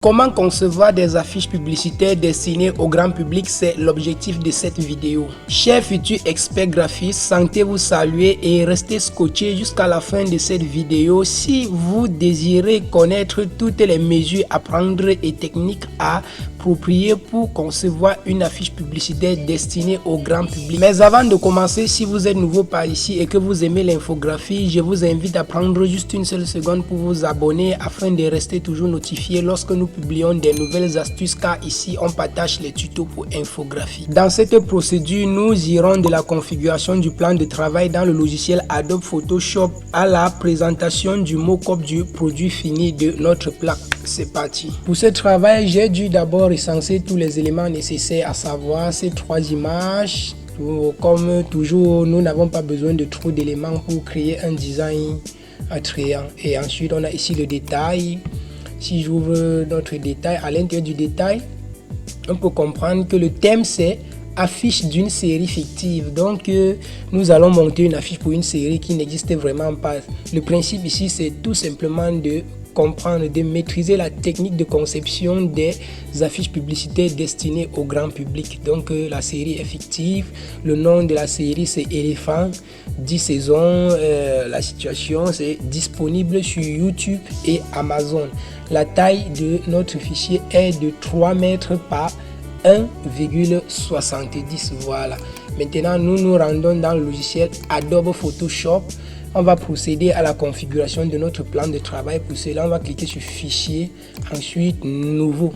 Comment concevoir des affiches publicitaires destinées au grand public, c'est l'objectif de cette vidéo. Chers futurs experts graphistes, sentez-vous saluer et restez scotchés jusqu'à la fin de cette vidéo si vous désirez connaître toutes les mesures à prendre et techniques à approprier pour concevoir une affiche publicitaire destinée au grand public. Mais avant de commencer, si vous êtes nouveau par ici et que vous aimez l'infographie, je vous invite à prendre juste une seule seconde pour vous abonner afin de rester toujours notifié lorsque nous publions des nouvelles astuces, car ici on partage les tutos pour infographie. Dans cette procédure, nous irons de la configuration du plan de travail dans le logiciel Adobe Photoshop à la présentation du mock-up du produit fini de notre plan. C'est parti. Pour ce travail, j'ai dû d'abord recenser tous les éléments nécessaires, à savoir ces trois images. Comme toujours, nous n'avons pas besoin de trop d'éléments pour créer un design attrayant. Et ensuite, on a ici le détail. Si j'ouvre notre détail, à l'intérieur du détail, on peut comprendre que le thème c'est affiche d'une série fictive. Donc nous allons monter une affiche pour une série qui n'existe vraiment pas. Le principe ici c'est tout simplement de comprendre, de maîtriser la technique de conception des affiches publicitaires destinées au grand public. Donc la série est fictive, le nom de la série c'est Éléphant, 10 saisons, la situation c'est disponible sur YouTube et Amazon. La taille de notre fichier est de 3 mètres par 1,70. Voilà. Maintenant, nous nous rendons dans le logiciel Adobe Photoshop. On va procéder à la configuration de notre plan de travail. Pour cela, on va cliquer sur Fichier, ensuite Nouveau.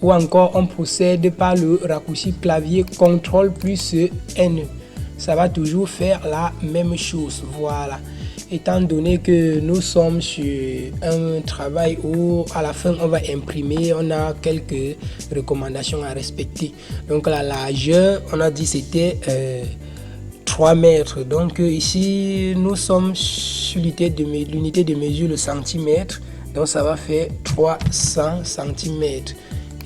Ou encore, on procède par le raccourci clavier CTRL plus N. Ça va toujours faire la même chose. Voilà. Étant donné que nous sommes sur un travail où à la fin on va imprimer, on a quelques recommandations à respecter. Donc la largeur, on a dit c'était 3 mètres. Donc ici nous sommes sur l'unité de mesure, le centimètre. Donc ça va faire 300 cm.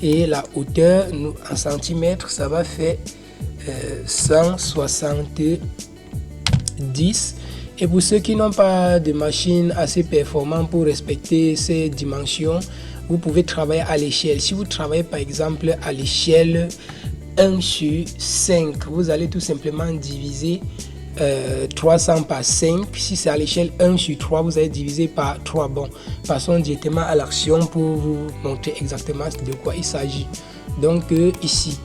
Et la hauteur en centimètres, ça va faire 170. Et pour ceux qui n'ont pas de machine assez performante pour respecter ces dimensions, vous pouvez travailler à l'échelle. Si vous travaillez par exemple à l'échelle 1 sur 5, vous allez tout simplement diviser 300 par 5. Si c'est à l'échelle 1 sur 3, vous allez diviser par 3. Bon, passons directement à l'action pour vous montrer exactement de quoi il s'agit. Donc ici,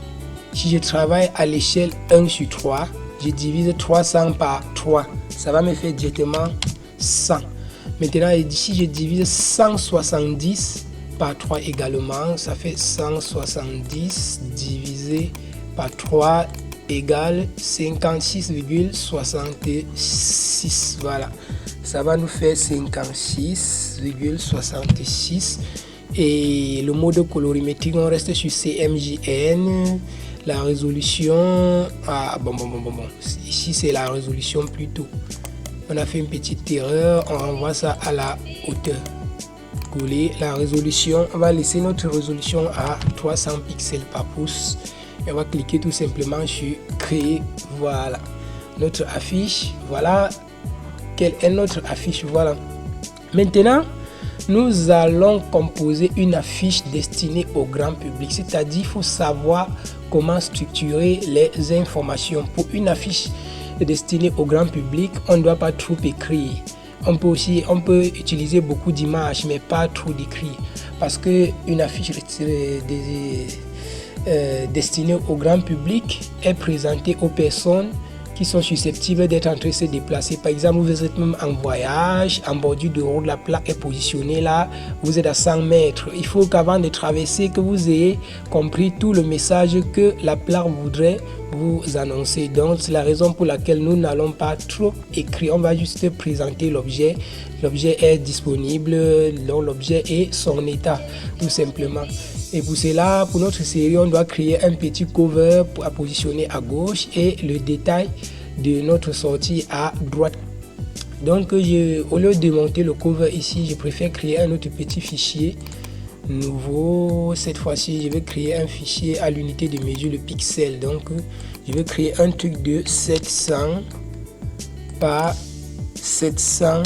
si je travaille à l'échelle 1 sur 3, je divise 300 par 3. Ça va me faire directement 100. Maintenant, ici, je divise 170 par 3 également. Ça fait 170 divisé par 3 égale 56,66. Voilà. Ça va nous faire 56,66. Et le mode colorimétrique, on reste sur CMJN. La résolution, ici c'est la résolution plutôt. On a fait une petite erreur, on renvoie ça à la hauteur. Coller la résolution, on va laisser notre résolution à 300 pixels par pouce. Et on va cliquer tout simplement sur créer. Voilà notre affiche. Voilà quelle est notre affiche. Voilà. Maintenant, nous allons composer une affiche destinée au grand public, c'est-à-dire il faut savoir comment structurer les informations. Pour une affiche destinée au grand public, on ne doit pas trop écrire. On peut utiliser beaucoup d'images, mais pas trop d'écrire, parce que une affiche destinée au grand public est présentée aux personnes qui sont susceptibles d'être en train de se déplacer. Par exemple, vous êtes même en voyage, en bordure de route, la plaque est positionnée là, vous êtes à 100 mètres. Il faut qu'avant de traverser, que vous ayez compris tout le message que la plaque voudrait vous annoncer. Donc, c'est la raison pour laquelle nous n'allons pas trop écrire. On va juste présenter l'objet. L'objet est disponible, donc l'objet et son état, tout simplement. Et pour cela, pour notre série, on doit créer un petit cover à positionner à gauche et le détail de notre sortie à droite. Donc, au lieu de monter le cover ici, je préfère créer un autre petit fichier nouveau. Cette fois-ci, je vais créer un fichier à l'unité de mesure, le pixel. Donc, je vais créer un truc de 700 par 700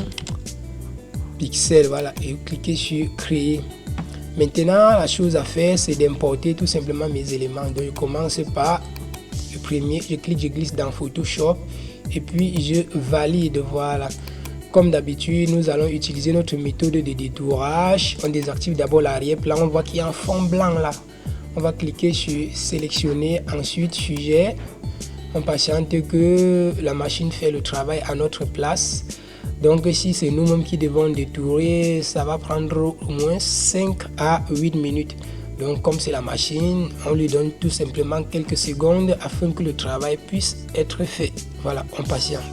pixels. Voilà, et cliquez sur créer. Maintenant, la chose à faire, c'est d'importer tout simplement mes éléments. Donc, je commence par le premier. Je clique, je glisse dans Photoshop et puis je valide. Voilà. Comme d'habitude, nous allons utiliser notre méthode de détourage. On désactive d'abord l'arrière-plan. On voit qu'il y a un fond blanc là. On va cliquer sur sélectionner, ensuite sujet. On patiente que la machine fait le travail à notre place. Donc si c'est nous-mêmes qui devons détourer, ça va prendre au moins 5 à 8 minutes. Donc comme c'est la machine, on lui donne tout simplement quelques secondes afin que le travail puisse être fait. Voilà, on patiente.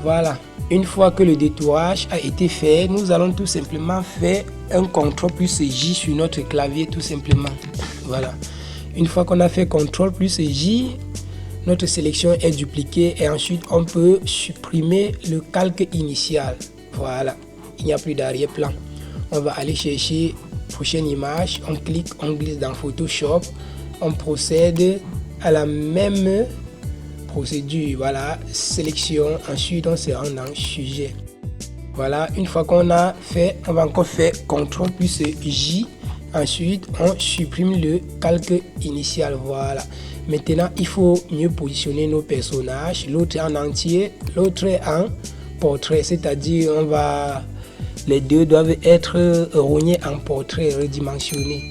Voilà, une fois que le détourage a été fait, nous allons tout simplement faire un CTRL plus J sur notre clavier tout simplement. Voilà, une fois qu'on a fait CTRL plus J, notre sélection est dupliquée et ensuite on peut supprimer le calque initial. Voilà, il n'y a plus d'arrière-plan. On va aller chercher prochaine image, on clique, on glisse dans Photoshop, on procède à la même procédure. Voilà, sélection, ensuite on se rend dans sujet. Voilà, une fois qu'on a fait, on va encore faire CTRL plus J. Ensuite, on supprime le calque initial. Voilà. Maintenant, il faut mieux positionner nos personnages. L'autre est en entier, l'autre est en portrait. C'est-à-dire, les deux doivent être rognés en portrait, redimensionnés.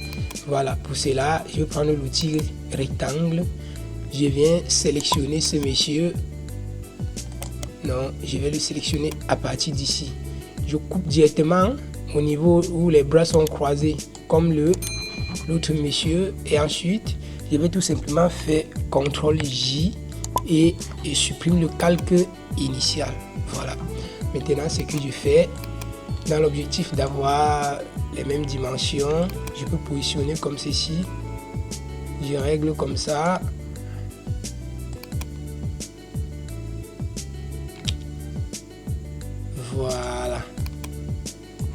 Voilà. Pour cela, je vais prendre l'outil rectangle. Je viens sélectionner ce monsieur. Non, je vais le sélectionner à partir d'ici. Je coupe directement au niveau où les bras sont croisés, comme l'autre monsieur. Et ensuite, je vais tout simplement faire CTRL J et je supprime le calque initial. Voilà. Maintenant, ce que je fais, dans l'objectif d'avoir les mêmes dimensions, je peux positionner comme ceci. Je règle comme ça. Voilà.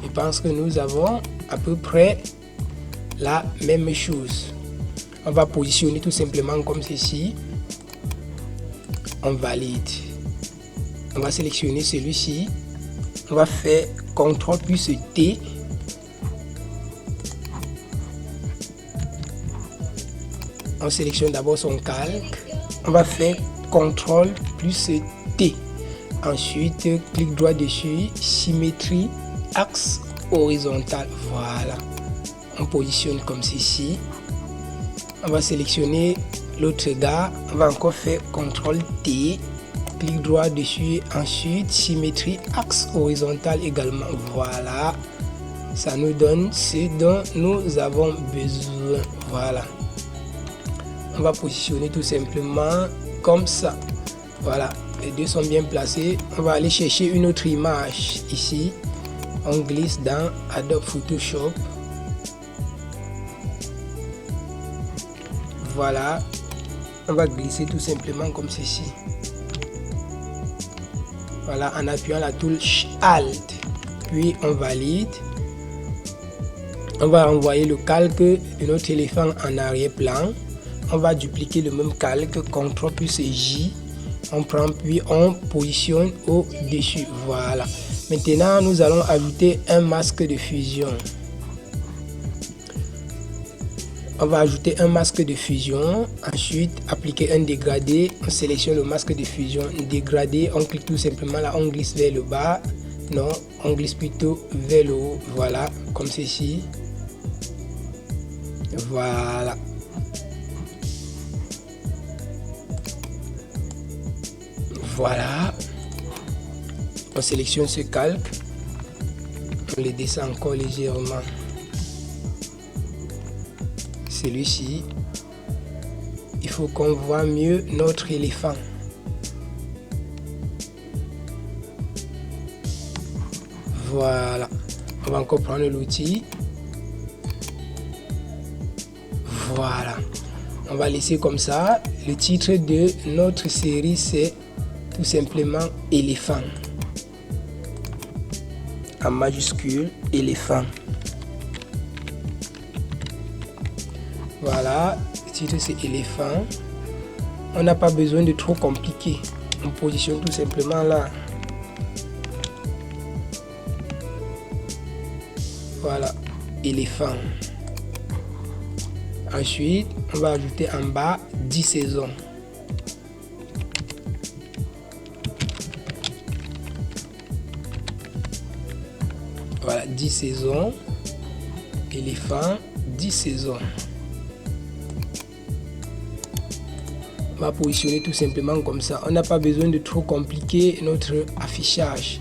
Je pense que nous avons à peu près la même chose. On va positionner tout simplement comme ceci. On valide. On va sélectionner celui-ci. On va faire CTRL plus T. On sélectionne d'abord son calque. On va faire CTRL plus T. Ensuite, clic droit dessus, symétrie, axe horizontal. Voilà. On positionne comme ceci. On va sélectionner l'autre gars. On va encore faire CTRL T. Clic droit dessus. Ensuite, symétrie, axe horizontal également. Voilà. Ça nous donne ce dont nous avons besoin. Voilà. On va positionner tout simplement comme ça. Voilà. Les deux sont bien placés. On va aller chercher une autre image ici. On glisse dans Adobe Photoshop. Voilà. On va glisser tout simplement comme ceci. Voilà, en appuyant la touche Alt. Puis on valide. On va renvoyer le calque de notre éléphant en arrière-plan. On va dupliquer le même calque, CTRL plus J. On prend puis on positionne au-dessus. Voilà. Maintenant, nous allons ajouter un masque de fusion. On va ajouter un masque de fusion. Ensuite, appliquer un dégradé. On sélectionne le masque de fusion. Dégradé, on clique tout simplement là. On glisse vers le bas. Non, on glisse plutôt vers le haut. Voilà, comme ceci. Voilà. Voilà. On sélectionne ce calque. On le descend encore légèrement. Celui-ci. Il faut qu'on voit mieux notre éléphant. Voilà. On va encore prendre l'outil. Voilà. On va laisser comme ça. Le titre de notre série, c'est tout simplement éléphant. En majuscule, éléphant. Voilà. Le titre, c'est éléphant. On n'a pas besoin de trop compliquer. On positionne tout simplement là. Voilà, éléphant. Ensuite, on va ajouter en bas 10 saisons. Voilà, 10 saisons. Éléphant, 10 saisons. On va positionner tout simplement comme ça. On n'a pas besoin de trop compliquer notre affichage.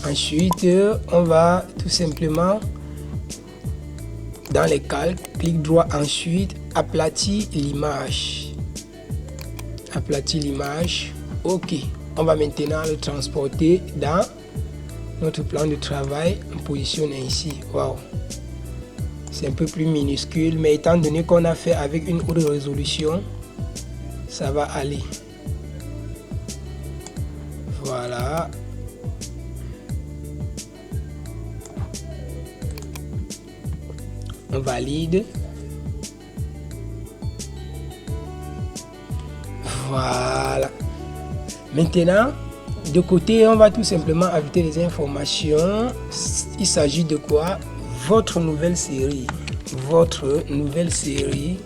Ensuite, on va tout simplement dans les calques, clic droit, ensuite aplatir l'image. Aplatir l'image. Ok. On va maintenant le transporter dans notre plan de travail. On positionne ainsi. Waouh. C'est un peu plus minuscule, mais étant donné qu'on a fait avec une haute résolution, ça va aller. Voilà. On valide. Voilà. Maintenant, de côté, on va tout simplement ajouter les informations. Il s'agit de quoi? Votre nouvelle série. Votre nouvelle série.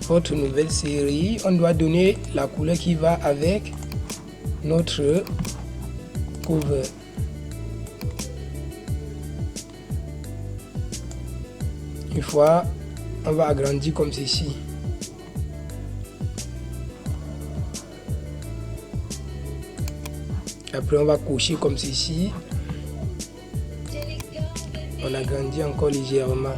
Votre nouvelle série. On doit donner la couleur qui va avec notre cover. Une fois, on va agrandir comme ceci. Après, on va cocher comme ceci. On agrandit encore légèrement.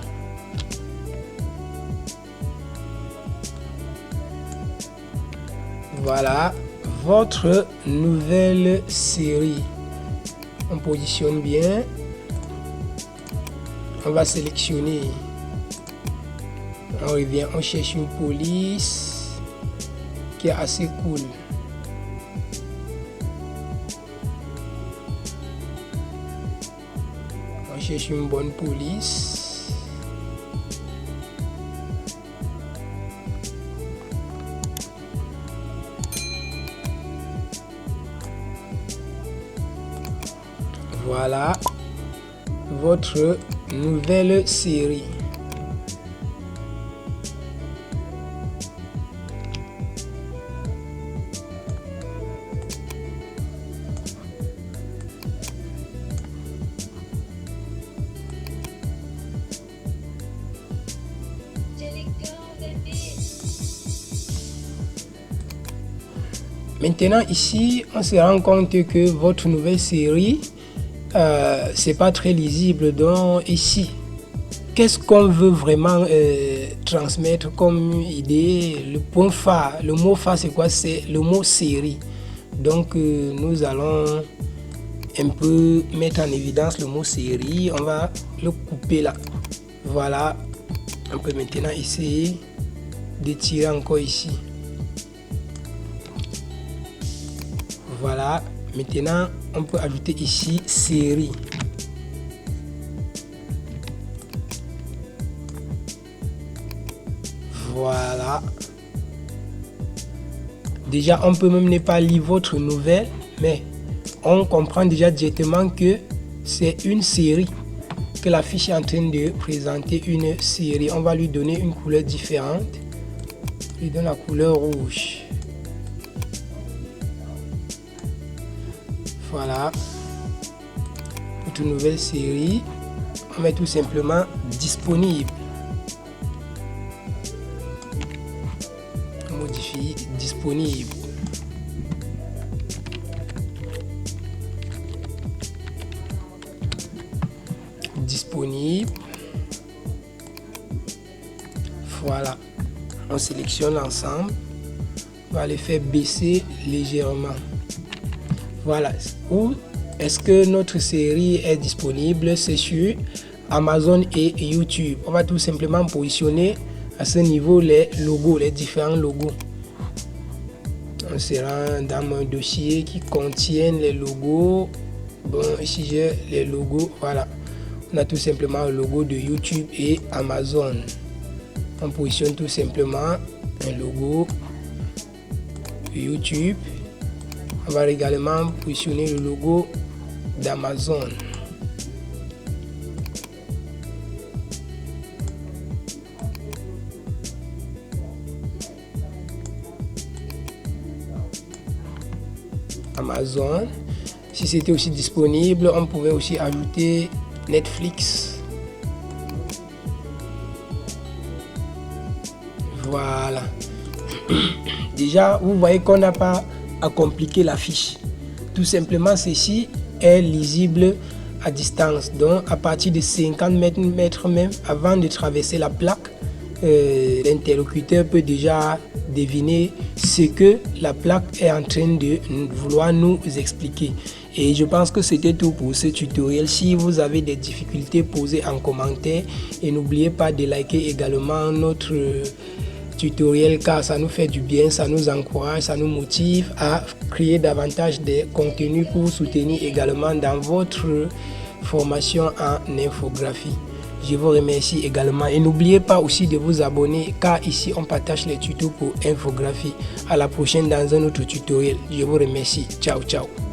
Voilà, votre nouvelle série. On positionne bien. On va sélectionner. On revient, on cherche une police qui est assez cool. On cherche une bonne police. Voilà votre nouvelle série. Maintenant ici, on se rend compte que votre nouvelle série, c'est pas très lisible. Donc ici, qu'est-ce qu'on veut vraiment transmettre comme idée? Le point phare, le mot phare c'est quoi? C'est le mot série. Donc nous allons un peu mettre en évidence le mot série. On va le couper là. Voilà. On peut maintenant essayer d'étirer encore ici. Voilà, maintenant on peut ajouter ici série. Voilà. Déjà on peut même ne pas lire votre nouvelle, mais on comprend déjà directement que c'est une série, que la fiche est en train de présenter une série. On va lui donner une couleur différente. Je lui donne la couleur rouge. Voilà, pour une nouvelle série, on met tout simplement disponible. On modifie disponible. Disponible. Voilà, on sélectionne l'ensemble. On va les faire baisser légèrement. Voilà, où est-ce que notre série est disponible? C'est sur Amazon et YouTube. On va tout simplement positionner à ce niveau les logos, les différents logos. On sera dans mon dossier qui contient les logos. Bon, ici j'ai les logos. Voilà, on a tout simplement le logo de YouTube et Amazon. On positionne tout simplement un logo YouTube. On va également positionner le logo d'Amazon. Amazon. Si c'était aussi disponible, on pouvait aussi ajouter Netflix. Voilà. Déjà, vous voyez qu'on n'a pas à compliquer la fiche. Tout simplement, ceci est lisible à distance. Donc, à partir de 50 mètres même, avant de traverser la plaque, l'interlocuteur peut déjà deviner ce que la plaque est en train de vouloir nous expliquer. Et je pense que c'était tout pour ce tutoriel. Si vous avez des difficultés, posez en commentaire et n'oubliez pas de liker également notre tutoriel car ça nous fait du bien, ça nous encourage, ça nous motive à créer davantage de contenus pour vous soutenir également dans votre formation en infographie. Je vous remercie également et n'oubliez pas aussi de vous abonner car ici on partage les tutos pour infographie. À la prochaine dans un autre tutoriel. Je vous remercie. Ciao, ciao.